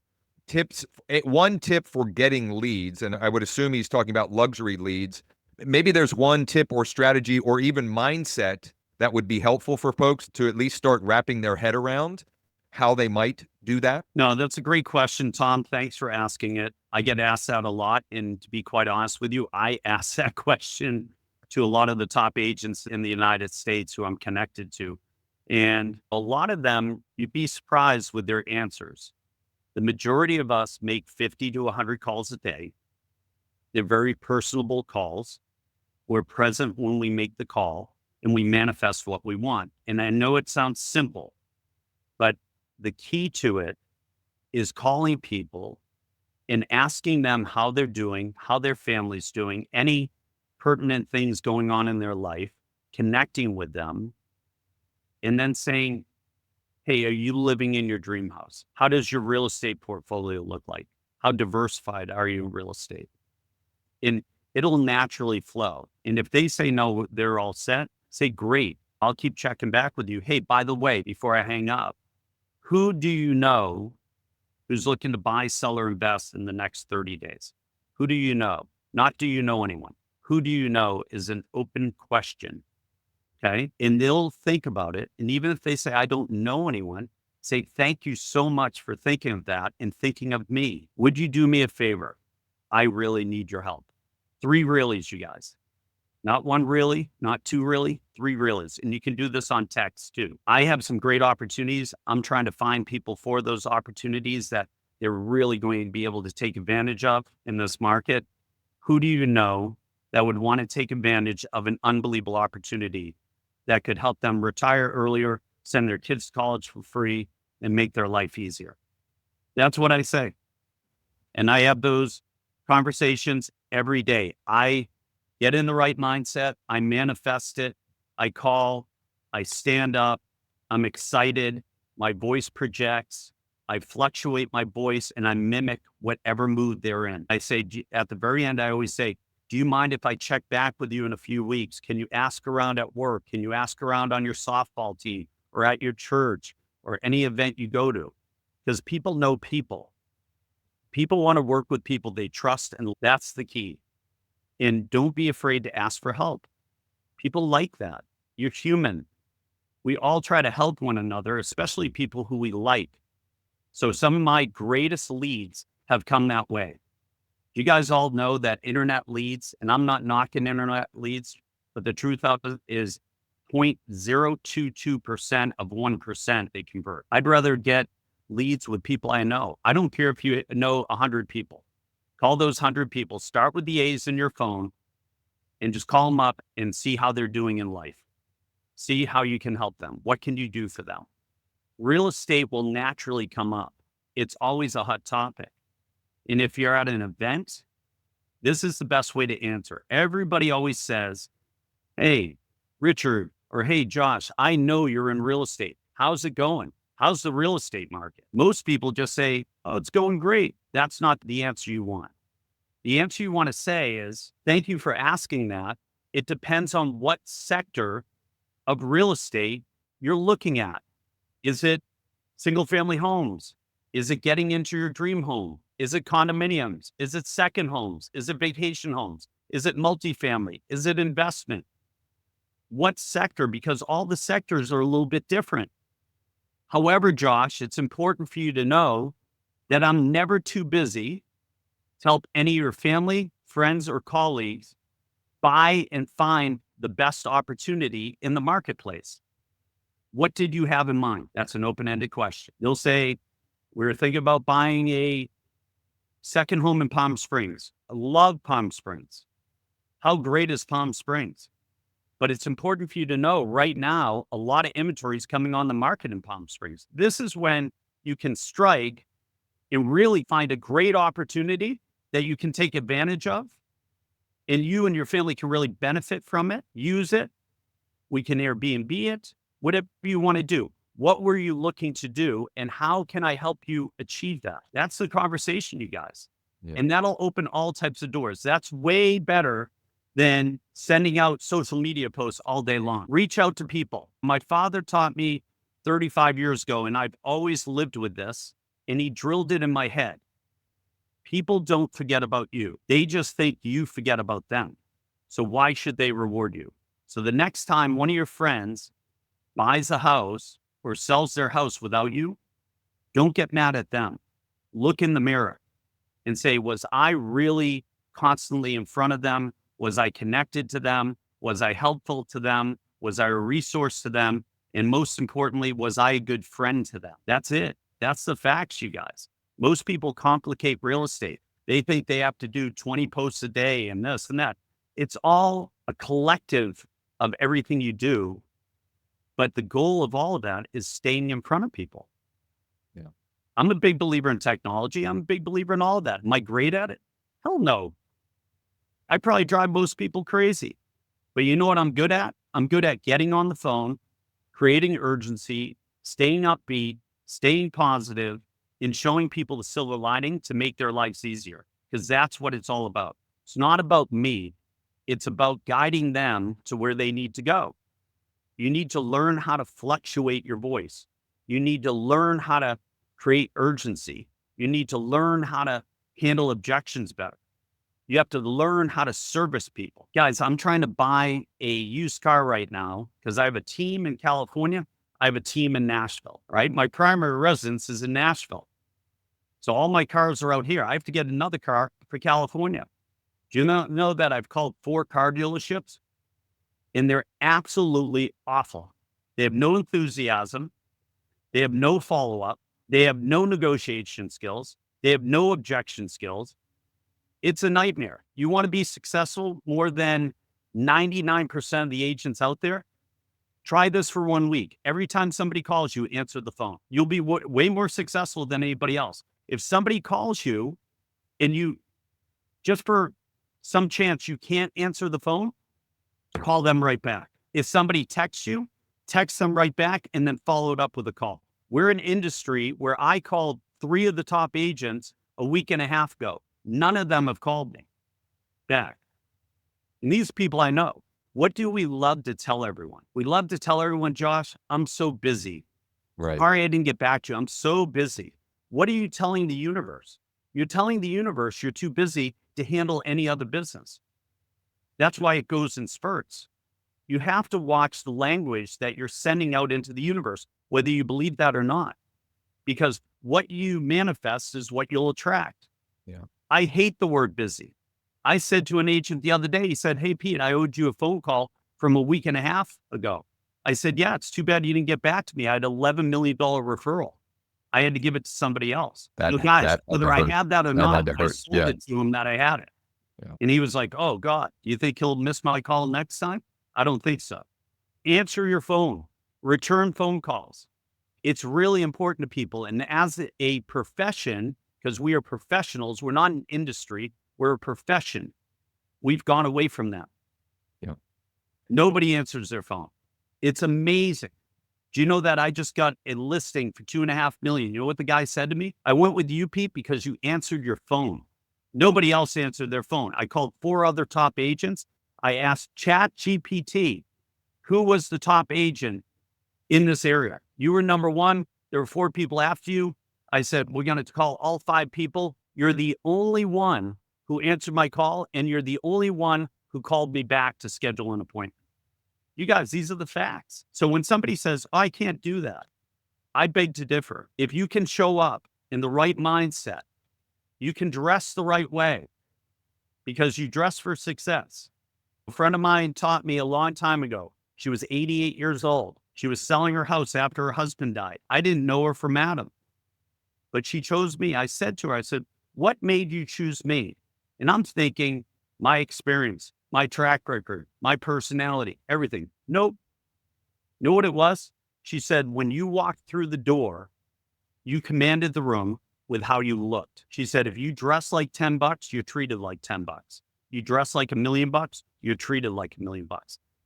[SPEAKER 1] tips, one tip for getting leads, and I would assume he's talking about luxury leads. Maybe there's one tip or strategy or even mindset that would be helpful for folks to at least start wrapping their head around how they might do that?
[SPEAKER 2] No, that's a great question, Tom. Thanks for asking it. I get asked that a lot. And to be quite honest with you, I ask that question to a lot of the top agents in the United States who I'm connected to. And a lot of them, you'd be surprised with their answers. The majority of us make 50 to 100 calls a day. They're very personable calls. We're present when we make the call and we manifest what we want. And I know it sounds simple, but the key to it is calling people and asking them how they're doing, how their family's doing, any pertinent things going on in their life, connecting with them, and then saying, hey, are you living in your dream house? How does your real estate portfolio look like? How diversified are you in real estate? And it'll naturally flow. And if they say no, they're all set, say, great, I'll keep checking back with you. Hey, by the way, before I hang up, who do you know who's looking to buy, sell, or invest in the next 30 days? Who do you know? Not do you know anyone? Who do you know is an open question. Okay. And they'll think about it. And even if they say, I don't know anyone, say, thank you so much for thinking of that and thinking of me. Would you do me a favor? I really need your help. 3 reallys, you guys. Not 1 really, not 2 really, 3 reallys. And you can do this on text too. I have some great opportunities. I'm trying to find people for those opportunities that they're really going to be able to take advantage of in this market. Who do you know that would want to take advantage of an unbelievable opportunity that could help them retire earlier, send their kids to college for free, and make their life easier? That's what I say. And I have those conversations every day. I get in the right mindset. I manifest it. I call, I stand up. I'm excited. My voice projects. I fluctuate my voice and I mimic whatever mood they're in. I say at the very end, I always say, do you mind if I check back with you in a few weeks? Can you ask around at work? Can you ask around on your softball team or at your church or any event you go to? Because people know people. People want to work with people they trust, and that's the key. And don't be afraid to ask for help. People like that. You're human. We all try to help one another, especially people who we like. So some of my greatest leads have come that way. You guys all know that internet leads, and I'm not knocking internet leads, but the truth of it is 0.022% of 1% they convert. I'd rather get leads with people I know. I don't care if you know 100 people. Call those 100 people, start with the A's in your phone and just call them up and see how they're doing in life. See how you can help them. What can you do for them? Real estate will naturally come up. It's always a hot topic. And if you're at an event, this is the best way to answer. Everybody always says, hey, Richard, or hey, Josh, I know you're in real estate. How's it going? How's the real estate market? Most people just say, oh, it's going great. That's not the answer you want. The answer you want to say is, thank you for asking that. It depends on what sector of real estate you're looking at. Is it single family homes? Is it getting into your dream home? Is it condominiums? Is it second homes? Is it vacation homes? Is it multifamily? Is it investment? What sector? Because all the sectors are a little bit different. However, Josh, it's important for you to know that I'm never too busy to help any of your family, friends, or colleagues buy and find the best opportunity in the marketplace. What did you have in mind? That's an open-ended question. You'll say, we're thinking about buying a second home in Palm Springs. I love Palm Springs. How great is Palm Springs? But it's important for you to know right now, a lot of inventory is coming on the market in Palm Springs. This is when you can strike and really find a great opportunity that you can take advantage of. And you and your family can really benefit from it, use it. We can Airbnb it, whatever you want to do. What were you looking to do? And how can I help you achieve that? That's the conversation, you guys.
[SPEAKER 1] Yeah.
[SPEAKER 2] And that'll open all types of doors. That's way better than sending out social media posts all day long. Reach out to people. My father taught me 35 years ago, and I've always lived with this, and he drilled it in my head. People don't forget about you. They just think you forget about them. So why should they reward you? So the next time one of your friends buys a house or sells their house without you, don't get mad at them. Look in the mirror and say, was I really constantly in front of them? Was I connected to them? Was I helpful to them? Was I a resource to them? And most importantly, was I a good friend to them? That's it. That's the facts, you guys. Most people complicate real estate. They think they have to do 20 posts a day and this and that. It's all a collective of everything you do. But the goal of all of that is staying in front of people.
[SPEAKER 1] Yeah.
[SPEAKER 2] I'm a big believer in technology. I'm a big believer in all of that. Am I great at it? Hell no. I probably drive most people crazy. But you know what I'm good at? I'm good at getting on the phone, creating urgency, staying upbeat, staying positive, and showing people the silver lining to make their lives easier. Because that's what it's all about. It's not about me. It's about guiding them to where they need to go. You need to learn how to fluctuate your voice. You need to learn how to create urgency. You need to learn how to handle objections better. You have to learn how to service people. Guys, I'm trying to buy a used car right now because I have a team in California. I have a team in Nashville, right? My primary residence is in Nashville. So all my cars are out here. I have to get another car for California. Do you know that I've called 4 car dealerships? And they're absolutely awful. They have no enthusiasm. They have no follow-up. They have no negotiation skills. They have no objection skills. It's a nightmare. You want to be successful more than 99% of the agents out there? Try this for 1 week. Every time somebody calls you, answer the phone. You'll be way more successful than anybody else. If somebody calls you and you, just for some chance you can't answer the phone, call them right back. If somebody texts you, text them right back and then follow it up with a call. We're an industry where I called 3 of the top agents a week and a half ago. None of them have called me back. And these people I know. What do we love to tell everyone? We love to tell everyone, Josh, I'm so busy.
[SPEAKER 1] Right.
[SPEAKER 2] Sorry, I didn't get back to you. I'm so busy. What are you telling the universe? You're telling the universe you're too busy to handle any other business. That's why it goes in spurts. You have to watch the language that you're sending out into the universe, whether you believe that or not, because what you manifest is what you'll attract.
[SPEAKER 1] Yeah.
[SPEAKER 2] I hate the word busy. I said to an agent the other day, he said, hey, Pete, I owed you a phone call from a week and a half ago. I said, yeah, it's too bad you didn't get back to me. I had $11 million referral. I had to give it to somebody else. Guys, whether I had that or not, I sold it to him that I had it. Yeah. And he was like, oh God, do you think he'll miss my call next time? I don't think so. answer your phone, return phone calls. It's really important to people. And as a profession, because we are professionals, we're not an industry, we're a profession. We've gone away from that.
[SPEAKER 1] Yeah.
[SPEAKER 2] Nobody answers their phone. It's amazing. Do you know that I just got a listing for $2.5 million? You know what the guy said to me? I went with you, Pete, because you answered your phone. Nobody else answered their phone. I called 4 other top agents. I asked ChatGPT, who was the top agent in this area? You were number 1. There were 4 people after you. I said, we're going to call all 5 people. You're the only one who answered my call, and you're the only one who called me back to schedule an appointment. You guys, these are the facts. So when somebody says, I can't do that, I beg to differ. If you can show up in the right mindset, you can dress the right way because you dress for success. A friend of mine taught me a long time ago. She was 88 years old. She was selling her house after her husband died. I didn't know her from Adam, but she chose me. I said to her, I said, what made you choose me? And I'm thinking, my experience, my track record, my personality, everything. Nope. Know what it was? She said, when you walked through the door, you commanded the room with how you looked. She said, if you dress like $10, you're treated like $10. You dress like $1 million, you're treated like $1 million.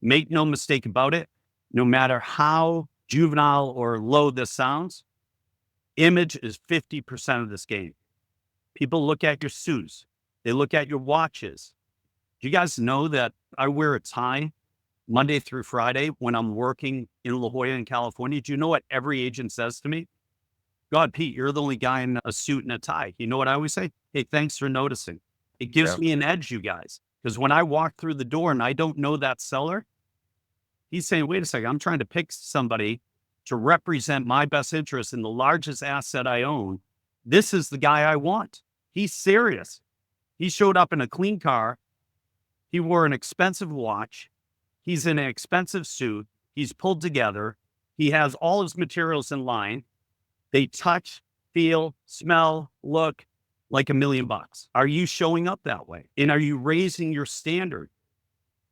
[SPEAKER 2] Make no mistake about it. No matter how juvenile or low this sounds, image is 50% of this game. People look at your suits. They look at your watches. Do you guys know that I wear a tie Monday through Friday when I'm working in La Jolla in California? Do you know what every agent says to me? God, Pete, you're the only guy in a suit and a tie. You know what I always say? Hey, thanks for noticing. It gives me an edge, you guys. Because when I walk through the door and I don't know that seller, he's saying, wait a second, I'm trying to pick somebody to represent my best interest in the largest asset I own. This is the guy I want. He's serious. He showed up in a clean car. He wore an expensive watch. He's in an expensive suit. He's pulled together. He has all his materials in line. They touch, feel, smell, look like $1 million. Are you showing up that way? And are you raising your standard?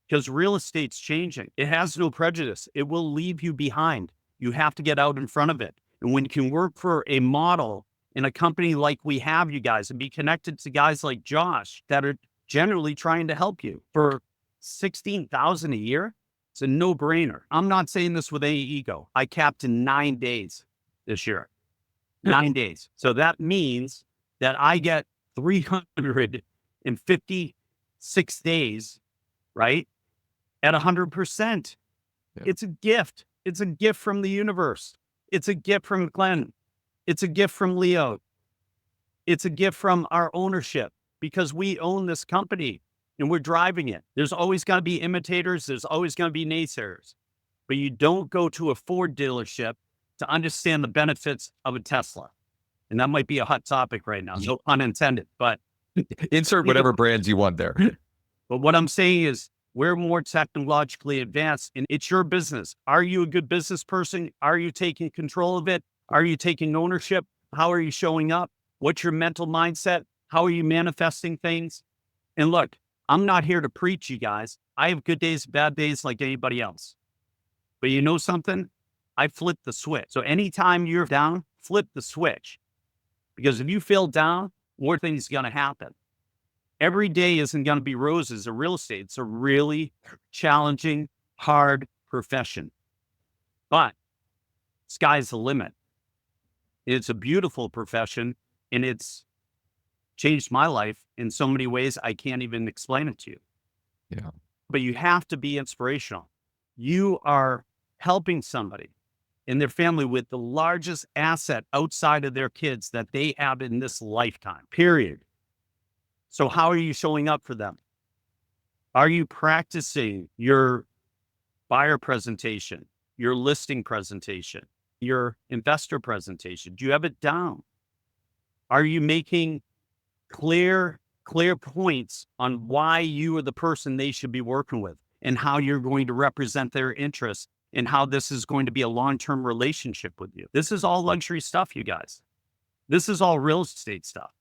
[SPEAKER 2] Because real estate's changing. It has no prejudice. It will leave you behind. You have to get out in front of it. And when you can work for a model in a company like we have, you guys, and be connected to guys like Josh that are generally trying to help you for $16,000 a year, it's a no-brainer. I'm not saying this with any ego. I capped in 9 days this year. 9 days. So that means that I get 356 days, right? At 100%.
[SPEAKER 1] Yeah.
[SPEAKER 2] It's a gift. It's a gift from the universe. It's a gift from Glenn. It's a gift from Leo. It's a gift from our ownership because we own this company and we're driving it. There's always going to be imitators. There's always going to be naysayers, but you don't go to a Ford dealership to understand the benefits of a Tesla. And that might be a hot topic right now. No pun intended, but
[SPEAKER 1] insert whatever brands you want there.
[SPEAKER 2] But what I'm saying is we're more technologically advanced and it's your business. Are you a good business person? Are you taking control of it? Are you taking ownership? How are you showing up? What's your mental mindset? How are you manifesting things? And look, I'm not here to preach, you guys. I have good days, bad days like anybody else. But you know something? I flip the switch. So anytime you're down, flip the switch. Because if you feel down, more things are going to happen. Every day isn't going to be roses in real estate. It's a really challenging, hard profession. But sky's the limit. It's a beautiful profession, and it's changed my life in so many ways I can't even explain it to you.
[SPEAKER 1] Yeah.
[SPEAKER 2] But you have to be inspirational. You are helping somebody in their family with the largest asset outside of their kids that they have in this lifetime, period. So how are you showing up for them? Are you practicing your buyer presentation, your listing presentation, your investor presentation? Do you have it down? Are you making clear points on why you are the person they should be working with and how you're going to represent their interests and how this is going to be a long-term relationship with you? This is all luxury stuff, you guys. This is all real estate stuff.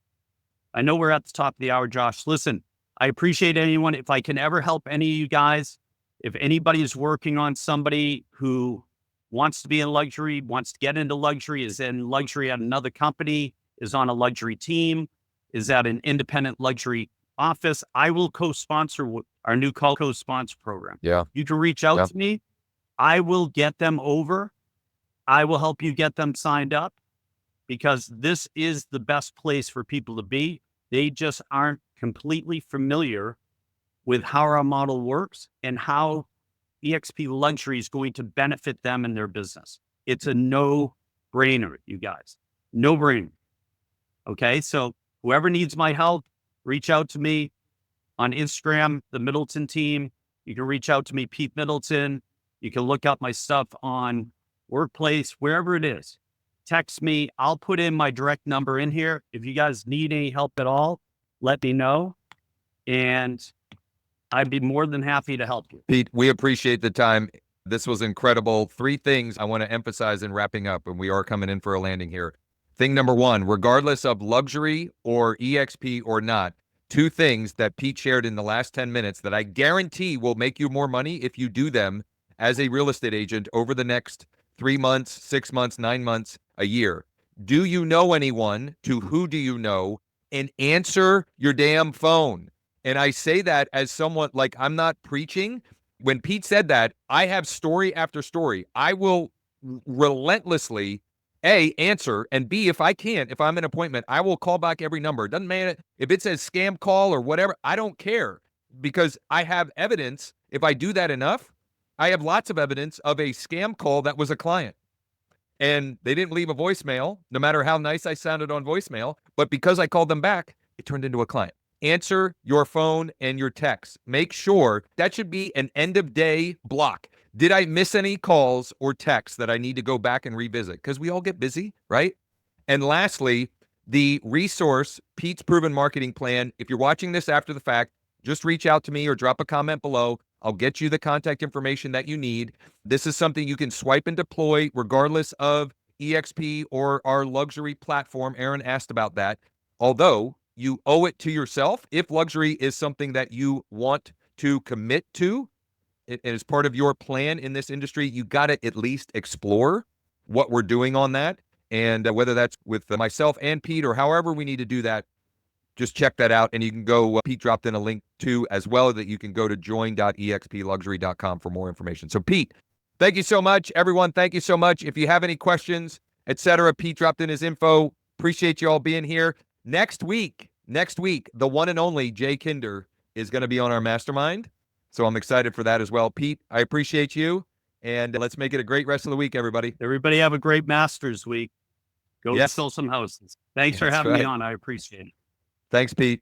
[SPEAKER 2] I know we're at the top of the hour, Josh. Listen, I appreciate anyone. If I can ever help any of you guys If anybody is working on somebody who wants to be in luxury, wants to get into luxury, is in luxury at another company, is on a luxury team, is at an independent luxury office, I will co-sponsor our new co-sponsor program.
[SPEAKER 1] Yeah.
[SPEAKER 2] You can reach out to me. I will get them over. I will help you get them signed up, because this is the best place for people to be. They just aren't completely familiar with how our model works and how EXP Luxury is going to benefit them in their business. It's a no-brainer, you guys. No-brainer. Okay, so whoever needs my help, reach out to me on Instagram, the Middleton team. You can reach out to me, Pete Middleton. You can look up my stuff on Workplace, wherever it is. Text me. I'll put in my direct number in here. If you guys need any help at all, let me know. And I'd be more than happy to help you.
[SPEAKER 1] Pete, we appreciate the time. This was incredible. 3 things I want to emphasize in wrapping up, and we are coming in for a landing here. Thing number 1, regardless of luxury or EXP or not, 2 things that Pete shared in the last 10 minutes that I guarantee will make you more money if you do them as a real estate agent over the next 3 months, 6 months, 9 months, a year. Do you know anyone? To who do you know? And answer your damn phone. And I say that as someone, like, I'm not preaching. When Pete said that, I have story after story. I will relentlessly, A, answer, and B, if I can't, if I'm in an appointment, I will call back every number. It doesn't matter if it says scam call or whatever. I don't care, because I have evidence. If I do that enough, I have lots of evidence of a scam call that was a client. And they didn't leave a voicemail, no matter how nice I sounded on voicemail. But because I called them back, it turned into a client. Answer your phone and your text. Make sure that should be an end of day block. Did I miss any calls or texts that I need to go back and revisit? Because we all get busy, right? And lastly, the resource, Pete's Proven Marketing Plan. If you're watching this after the fact, just reach out to me or drop a comment below. I'll get you the contact information that you need. This is something you can swipe and deploy regardless of EXP or our luxury platform. Aaron asked about that. Although you owe it to yourself, if luxury is something that you want to commit to, it is part of your plan in this industry, you got to at least explore what we're doing on that. And whether that's with myself and Pete or however we need to do that, just check that out. And you can go, Pete dropped in a link too, as well, that you can go to join.expluxury.com for more information. So Pete, thank you so much. Everyone, thank you so much. If you have any questions, etc., Pete dropped in his info. Appreciate you all being here. Next week, the one and only Jay Kinder is going to be on our mastermind. So I'm excited for that as well. Pete, I appreciate you. And let's make it a great rest of the week, everybody.
[SPEAKER 2] Everybody have a great Masters week. Go sell some houses. Thanks for having me on. I appreciate it.
[SPEAKER 1] Thanks, Pete.